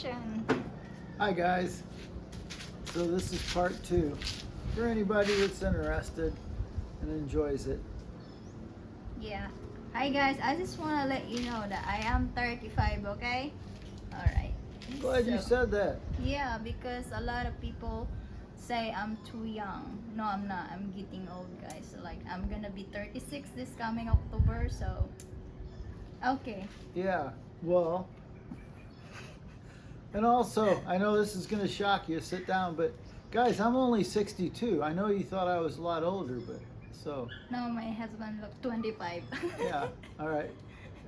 Confrontation. Hi guys. So this is part 2 for anybody that's interested and enjoys it. Yeah. Hi guys, I just want to let you know that I am 35, okay? Alright. Glad you said that. Yeah, because a lot of people say I'm too young. No, I'm not. I'm getting old, guys. So, like, I'm gonna be 36 this coming October, so. Okay. Yeah, well, and also, I know this is going to shock you, sit down, but guys, I'm only 62. I know you thought I was a lot older, but so. No, my husband looked 25. Yeah, all right.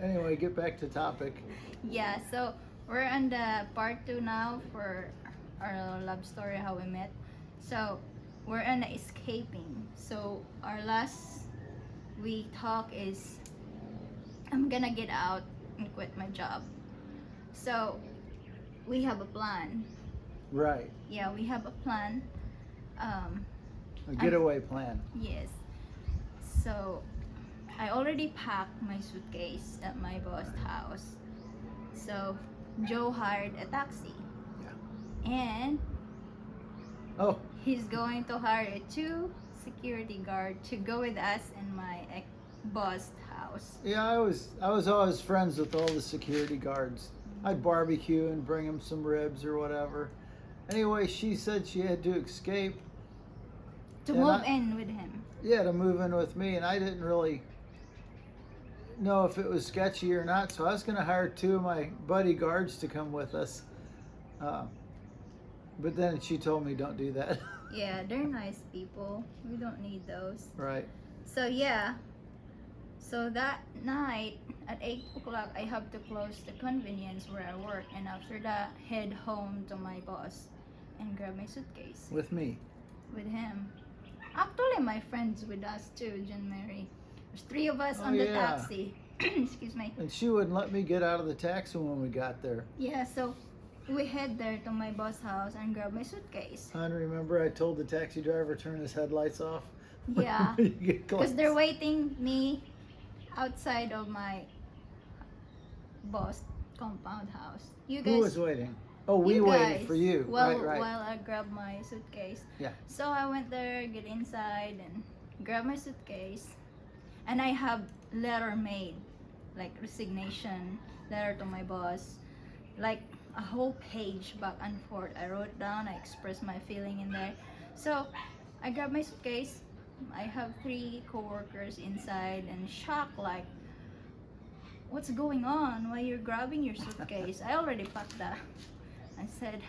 Anyway, get back to topic. Yeah, so we're on the part 2 now for our love story, how we met. So we're on the escaping. So our last we talk is I'm gonna get out and quit my job. So we have a plan. Right. Yeah, we have a plan. A getaway plan. Yes. So I already packed my suitcase at my boss's house. So Joe hired a taxi. Yeah. And Oh, he's going to hire 2 security guard to go with us in my boss house. yeah, I was always friends with all the security guards. I'd barbecue and bring them some ribs or whatever. Anyway, she said she had to escape. To And move in with him. Yeah, to move in with me, and I didn't really know if it was sketchy or not, so I was going to hire 2 of my buddy guards to come with us. But then she told me don't do that. Yeah, they're nice people. We don't need those. Right. So yeah. So that night at 8 o'clock, I have to close the convenience where I work, and after that, head home to my boss and grab my suitcase With me. with him. Actually, my friend's with us too, John Mary. There's 3 of us Oh, on the yeah. taxi. Excuse me. And she wouldn't let me get out of the taxi when we got there. Yeah, so we head there to my boss house and grab my suitcase. And remember I told the taxi driver to turn his headlights off? Yeah, You get close. because they're waiting me outside of my boss compound house. You guys. Who was waiting? Oh, we you waited guys, for you. While, Right. While I grabbed my suitcase. Yeah. So I went there, get inside, and grab my suitcase. And I have letter made, like resignation letter to my boss, like a whole page back and forth. I wrote down, I expressed my feeling in there. So I grabbed my suitcase. I have 3 coworkers inside and shocked, like, what's going on? Why you're grabbing your suitcase? I already packed that. I said,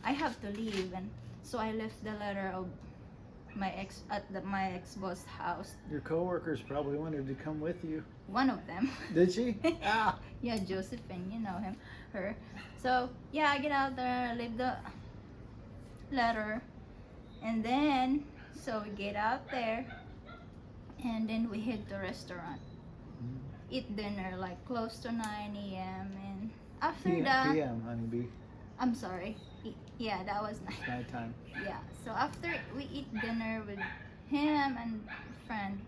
I have to leave, and so I left the letter of my ex at my ex-boss house. Your coworkers probably wanted to come with you. One of them. Did she? Ah. Yeah, Josephine, you know her. So yeah, I get out there, leave the letter, and then so we get out there, and then we head to restaurant, eat dinner like close to 9 a.m. and after that, PM, honeybee. I'm sorry. Yeah, that was nice. Nighttime. Yeah. So after we eat dinner with him and a friend,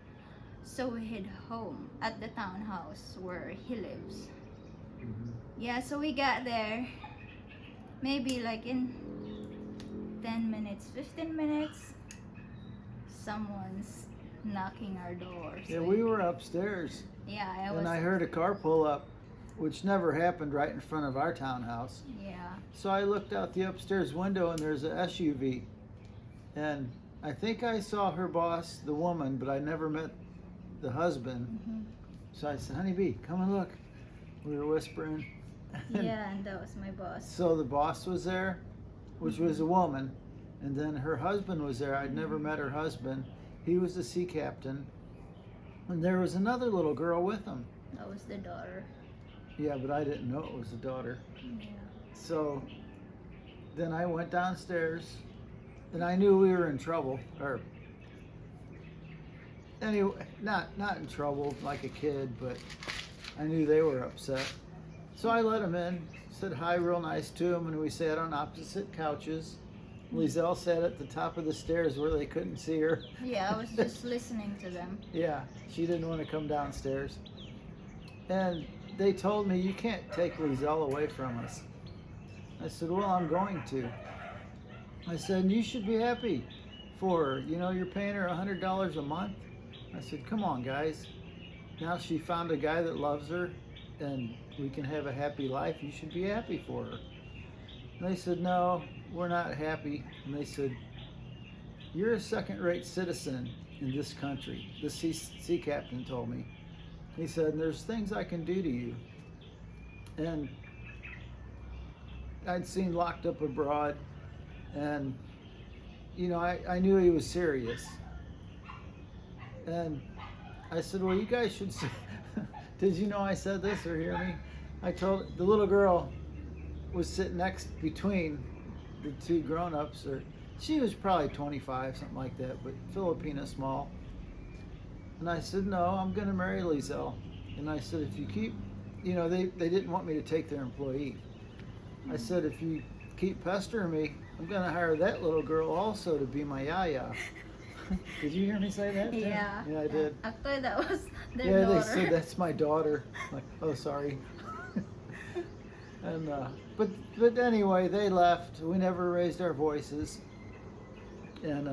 so we head home at the townhouse where he lives. Mm-hmm. Yeah. So we got there, maybe like in 10 minutes, 15 minutes. Someone's knocking our door. Yeah, So we were upstairs, yeah, and I heard a car pull up, which never happened right in front of our townhouse. Yeah. So I looked out the upstairs window, and there's a SUV, and I think I saw her boss, the woman, but I never met the husband. Mm-hmm. So I said, "Honeybee, come and look." We were whispering. Yeah, and that was my boss. So the boss was there, which was a woman, and then her husband was there. I'd never met her husband. He was the sea captain, and there was another little girl with him. That was the daughter. Yeah, but I didn't know it was the daughter. Yeah. So then I went downstairs, and I knew we were in trouble, or anyway, not in trouble like a kid, but I knew they were upset. So I let them in, said hi real nice to them, and we sat on opposite couches. Lizelle sat at the top of the stairs where they couldn't see her. Yeah, I was just listening to them. Yeah, she didn't want to come downstairs. And they told me, you can't take Lizelle away from us. I said, well, I'm going to. I said, you should be happy for her. You know, you're paying her $100 a month. I said, come on, guys. Now she found a guy that loves her and we can have a happy life. You should be happy for her. And they said, no, we're not happy. And they said, you're a second-rate citizen in this country. The sea captain told me. He said, there's things I can do to you. And I'd seen Locked Up Abroad, and you know, I knew he was serious. And I said, well, you guys should say, did you know I said this or hear me? I told, the little girl was sitting next between the two grown-ups, or she was probably 25, something like that, but Filipina small. And I said, no, I'm going to marry Lizelle. And I said, if you keep, you know, they didn't want me to take their employee. I said, if you keep pestering me, I'm going to hire that little girl also to be my yaya. Did you hear me say that, Tim? Yeah. Yeah, I did. Actually, that was their Yeah, daughter. they said that's my daughter. Like, oh, sorry. And but anyway, they left. We never raised our voices. And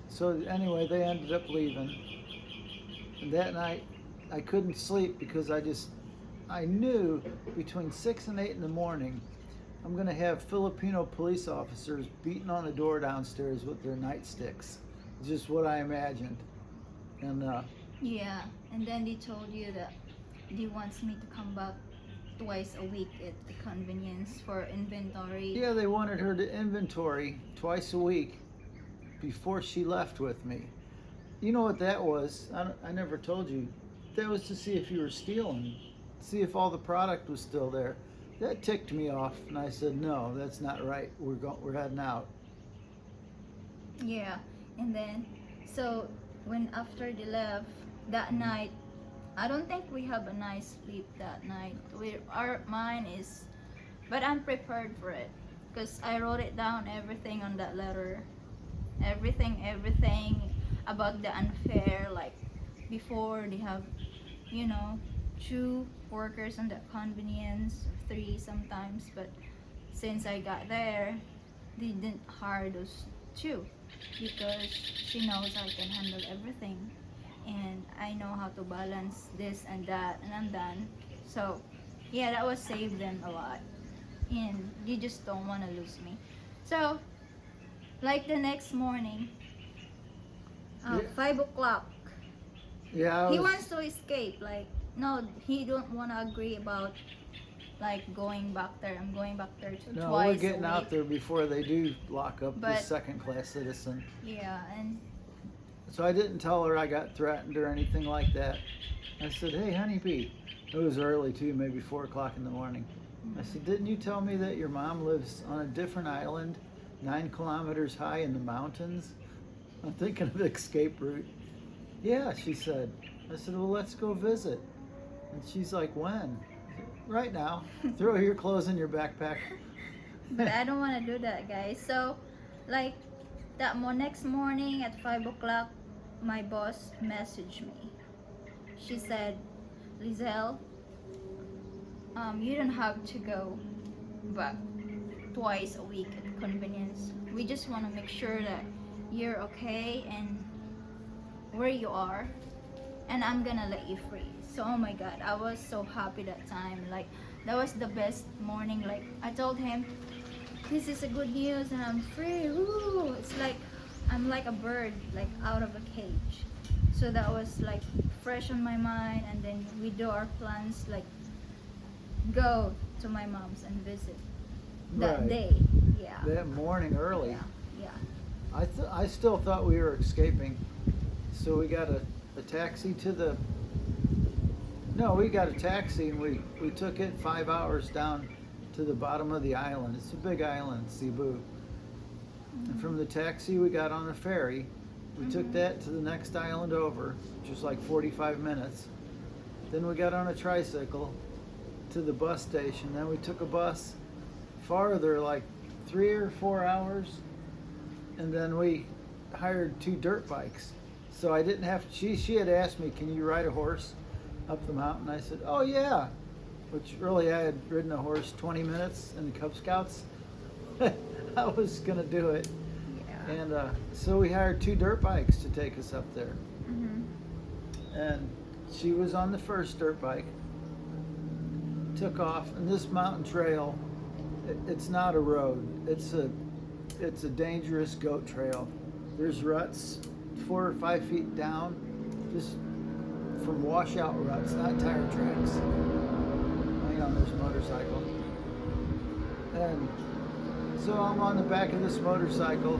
so anyway, they ended up leaving. And that night, I couldn't sleep because I knew between 6 and 8 in the morning, I'm going to have Filipino police officers beating on the door downstairs with their nightsticks. It's just what I imagined. And Yeah, and then they told you that they wants me to come back twice a week at the convenience for inventory. yeah, they wanted her to inventory twice a week before she left with me. You know what that was? I never told you. That was to see if you were stealing, see if all the product was still there. That ticked me off, and I said, no, that's not right. We're heading out. Yeah, and then so when after they left that night, I don't think we have a nice sleep that night. Our mind is, but I'm prepared for it because I wrote it down, everything on that letter, everything about the unfair, like before they have, you know, 2 workers on the convenience, 3 sometimes, but since I got there, they didn't hire those 2 because she knows I can handle everything and I know how to balance this and that, and I'm done. So yeah, that was saved them a lot, and they just don't want to lose me. So like the next morning, Yeah. 5 o'clock, Yeah, he wants to escape. Like, no, he don't want to agree about like going back there. I'm going back there no, twice we're getting a out week. there before they do lock up But- this second-class citizen. Yeah, and So I didn't tell her I got threatened or anything like that. I said, hey, honeybee. It was early too, maybe 4 o'clock in the morning. I said, didn't you tell me that your mom lives on a different island, 9 kilometers high in the mountains? I'm thinking of escape route. Yeah, she said. I said, well, let's go visit. And she's like, when? Right now. Throw your clothes in your backpack. but I don't want to do that, guys. So like that next morning at 5 o'clock, my boss messaged me. She said, Lizelle, you don't have to go back twice a week at convenience. We just want to make sure that you're okay and where you are, and I'm gonna let you free. So oh my god, I was so happy that time. Like that was the best morning. Like I told him, this is a good news and I'm free. Woo! It's like I'm like a bird, like out of a cage. So that was like fresh on my mind, and then we do our plans, like go to my mom's and visit that Right. day. Yeah. That morning early. Yeah. Yeah. I still thought we were escaping. So we got a taxi to the... No, we got a taxi and we took it 5 hours down to the bottom of the island. It's a big island, Cebu. And from the taxi we got on a ferry. We took that to the next island over, which was like 45 minutes. Then we got on a tricycle to the bus station. Then we took a bus farther, like 3 or 4 hours. And then we hired 2 dirt bikes. So I didn't have to, she had asked me, can you ride a horse up the mountain? I said, oh yeah. which really I had ridden a horse 20 minutes in the Cub Scouts. I was gonna do it, Yeah. and so we hired 2 dirt bikes to take us up there. Mm-hmm. And she was on the first dirt bike, took off, and this mountain trail, it's not a road, it's a dangerous goat trail. There's ruts 4 or 5 feet down, just from washout ruts, not tire tracks. Hang on, there's a motorcycle. And so I'm on the back of this motorcycle,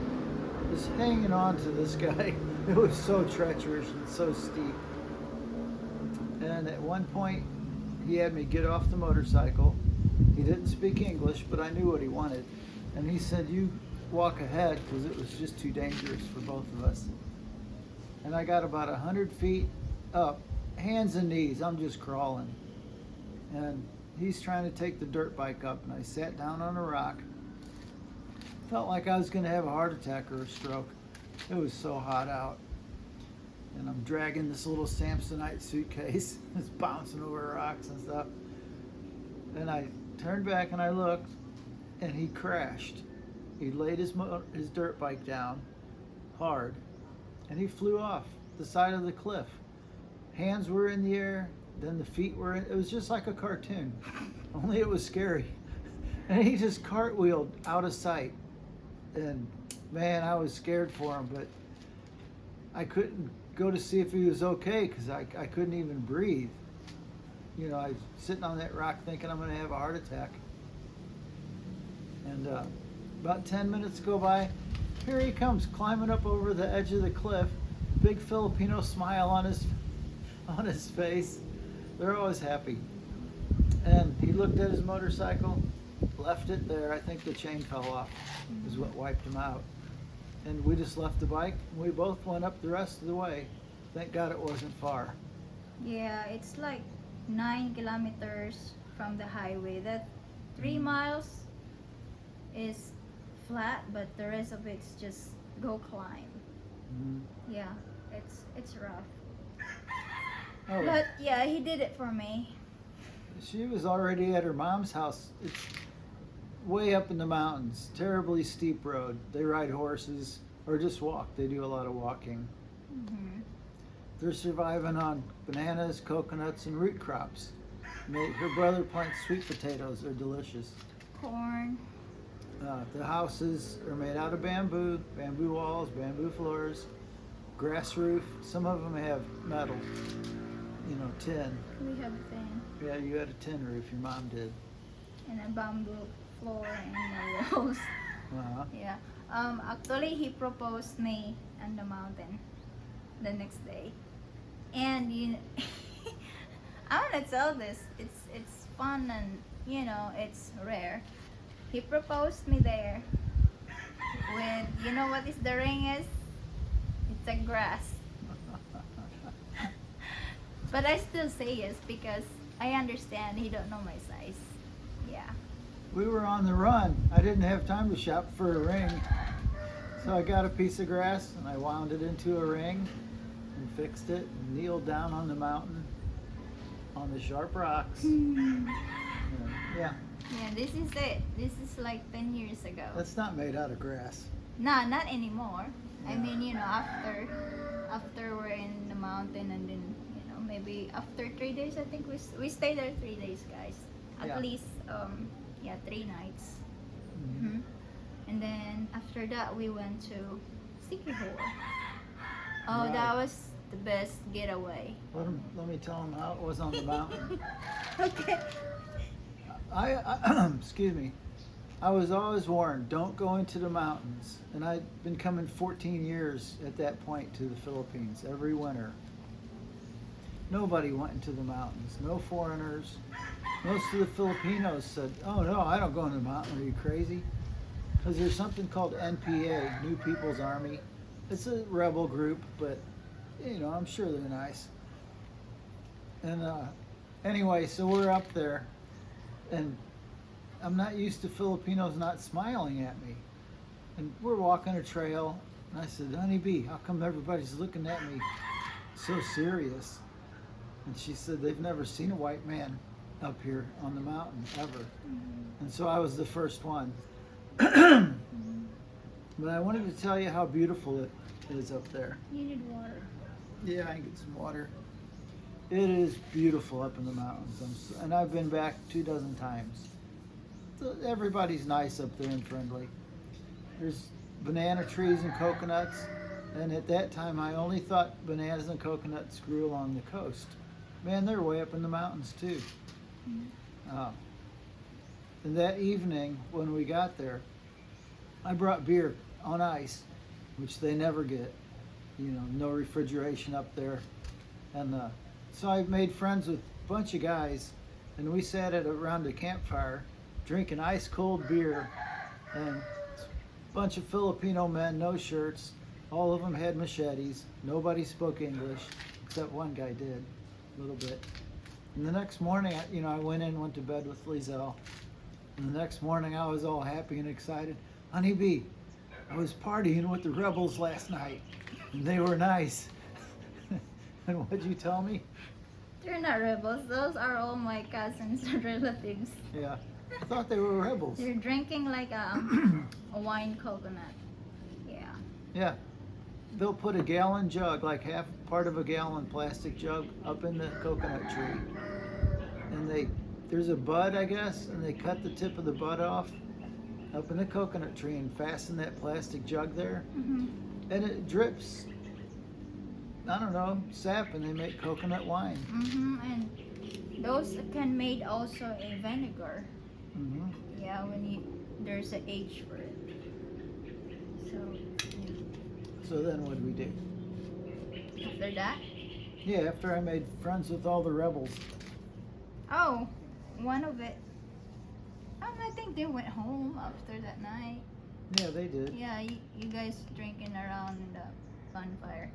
just hanging on to this guy. It was so treacherous and so steep. And at one point, he had me get off the motorcycle. He didn't speak English, but I knew what he wanted. And he said, "You walk ahead," because it was just too dangerous for both of us. And I got about 100 feet up, hands and knees, I'm just crawling. And he's trying to take the dirt bike up, and I sat down on a rock. Felt like I was going to have a heart attack or a stroke. It was so hot out. And I'm dragging this little Samsonite suitcase. It's bouncing over rocks and stuff. And I turned back and I looked, and he crashed. He laid his dirt bike down hard, and he flew off the side of the cliff. Hands were in the air, then the feet were in. It was just like a cartoon, only it was scary. And he just cartwheeled out of sight. And man, I was scared for him, but I couldn't go to see if he was okay because I couldn't even breathe. You know, I was sitting on that rock thinking I'm going to have a heart attack. And about 10 minutes go by, here he comes climbing up over the edge of the cliff, big Filipino smile on his face. They're always happy. And he looked at his motorcycle, left it there. I think the chain fell off is what wiped him out. And we just left the bike, and we both went up the rest of the way. Thank God it wasn't far. Yeah, it's like 9 kilometers from the highway. That 3 miles is flat, but the rest of it's just go climb. Mm-hmm. Yeah, it's rough. Oh, But yeah, he did it for me. she was already at her mom's house. It's way up in the mountains, terribly steep road. They ride horses or just walk. They do a lot of walking. Mm-hmm. They're surviving on bananas, coconuts, and root crops. Her brother plants sweet potatoes. They're delicious. Corn. The houses are made out of bamboo walls, bamboo floors, grass roof. Some of them have metal, tin. We have a thing. Yeah, you had a tin roof, your mom did. And a bamboo floor and the walls. Uh-huh. Yeah. Actually, he proposed me on the mountain the next day, and I want to tell this. It's fun and it's rare. He proposed me there with what is the ring is? It's a grass. But I still say yes because I understand he don't know my size. Yeah. We were on the run. I didn't have time to shop for a ring. So I got a piece of grass and I wound it into a ring and fixed it and kneeled down on the mountain on the sharp rocks. Yeah. Yeah, this is it. This is like 10 years ago. That's not made out of grass. Nah, not anymore. I Yeah. mean, after we're in the mountain and then, maybe after 3 days, I think we stayed there 3 days, guys. At Yeah. least, 3 nights. Mhm. And then after that, we went to Sikihor. Oh, Right. that was the best getaway. Let me tell them how it was on the mountain. Okay. I excuse me. I was always warned, don't go into the mountains. And I'd been coming 14 years at that point to the Philippines every winter. Nobody went into the mountains, no foreigners. Most of the Filipinos said, "Oh no, I don't go into the mountain, are you crazy?" Because there's something called NPA, New People's Army. It's a rebel group, but I'm sure they're nice. And anyway, so we're up there, and I'm not used to Filipinos not smiling at me. And we're walking a trail, and I said, "Honey bee, how come everybody's looking at me so serious?" And she said, "They've never seen a white man." up here on the mountain ever. Mhm. And so I was the first one. Mhm. But I wanted to tell you how beautiful it is up there. You need water. Yeah, I can get some water. It is beautiful up in the mountains. And I've been back 24 times. So everybody's nice up there and friendly. There's banana trees and coconuts. And at that time, I only thought bananas and coconuts grew along the coast. Man, they're way up in the mountains too. Mhm. And that evening, when we got there, I brought beer on ice, which they never get. You know, no refrigeration up there. And so I made friends with a bunch of guys, and we sat around a campfire drinking ice cold beer. And a bunch of Filipino men, no shirts. All of them had machetes. Nobody spoke English, except one guy did, a little bit. And the next morning, I went to bed with Lizelle. And the next morning, I was all happy and excited. Honey bee, I was partying with the rebels last night, and they were nice. And what'd you tell me? They're not rebels. Those are all my cousins and relatives. Yeah, I thought they were rebels. They're drinking like a wine coconut. Yeah. Yeah, they'll put a gallon jug, like half part of a gallon plastic jug, up in the coconut tree, and there's a bud, I guess, and they cut the tip of the bud off up in the coconut tree and fasten that plastic jug there, Mhm. and it drips, I don't know, sap, and they make coconut wine. Mhm. And those can made also a vinegar. Hmm. Yeah, there's an age for it. So So then what do we do? after that, Yeah, after I made friends with all the rebels. oh, one of it. I think they went home after that night. Yeah, they did. Yeah, you guys drinking around the bonfire.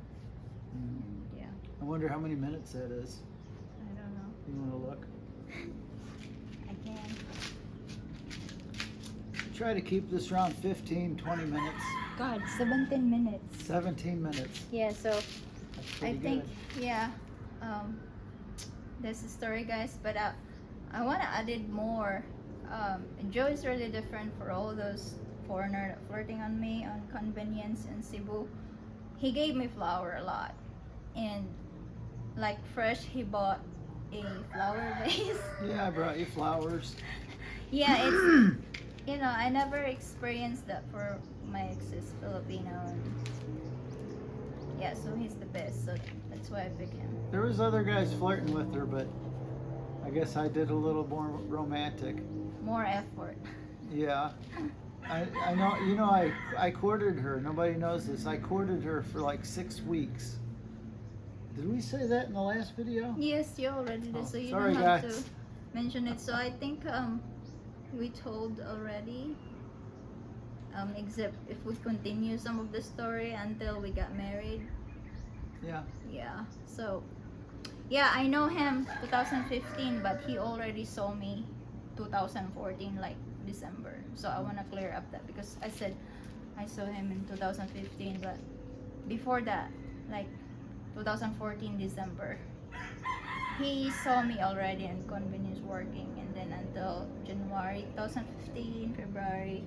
Mhm. Yeah, I wonder how many minutes that is. I don't know. You want to look? I can. Try to keep this around 15, 20 minutes. God, 17 minutes. 17 minutes. Yeah, so That's I pretty think, good. yeah, that's the story, guys. But I want to add it more. Joe is really different for all those foreigner flirting on me on convenience in Cebu. He gave me flour a lot, and like fresh, he bought a flower vase. Yeah, I brought you flowers. Yeah, it's I never experienced that for my ex is Filipino. And yeah, so he's the best. So that's why I picked him. There was other guys flirting with her, but I guess I did a little more romantic. More effort. Yeah. I know, I courted her. Nobody knows this. I courted her for like 6 weeks. Did we say that in the last video? Yes, you already did. Oh, So you sorry, don't have guys. to mention it. So I think we told already. Except if we continue some of the story until we got married. Yeah. Yeah. So yeah, I know him 2015, but he already saw me 2014, like December. So I want to clear up that because I said I saw him in 2015, but before that, like 2014 December, he saw me already and convenience working, and then until January 2015, February.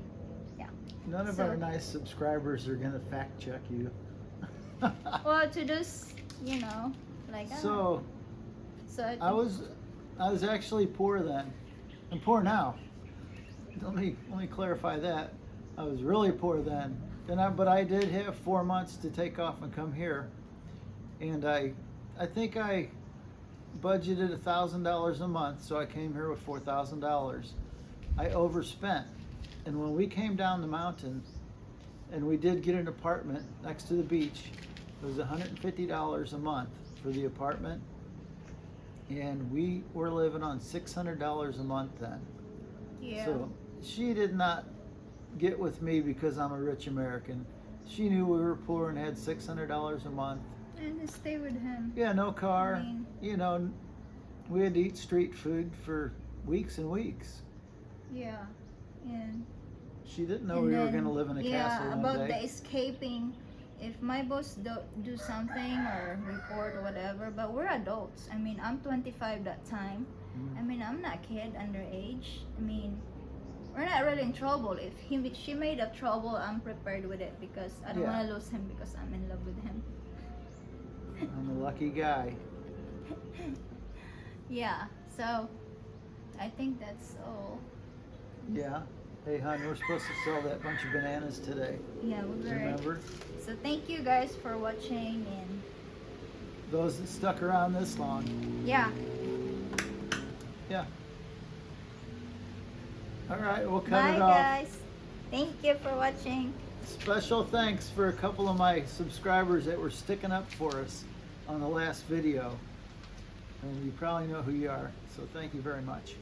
None of So- our nice subscribers are going to fact check you. Well, to just like So, so I think, I was actually poor then. I'm poor now. Let me clarify that. I was really poor then. But I did have 4 months to take off and come here. And I think I budgeted $1,000 a month, so I came here with $4,000. I overspent. And when we came down the mountain and we did get an apartment next to the beach, it was $150 a month for the apartment. And we were living on $600 a month then. yeah. So she did not get with me because I'm a rich American. She knew we were poor and had $600 a month. And stay with him. Yeah, no car. I mean- We had to eat street food for weeks and weeks. Yeah. And She didn't know and we were then, going to live in a castle one about day. the escaping. If my boss do something or report or whatever, but we're adults. I mean, I'm 25 that time, Mhm. I mean, I'm not a kid underage. I mean, we're not really in trouble. If she made up trouble, I'm prepared with it because I don't Yeah. want to lose him because I'm in love with him. I'm a lucky guy. Yeah, so I think that's all. Yeah. Hey, hon, we're supposed to sell that bunch of bananas today. Yeah, we were. Remember? So thank you guys for watching, and Those that stuck around this long. yeah, Yeah. All right, we'll cut bye it off. guys. Thank you for watching. Special thanks for a couple of my subscribers that were sticking up for us on the last video. And you probably know who you are, so thank you very much.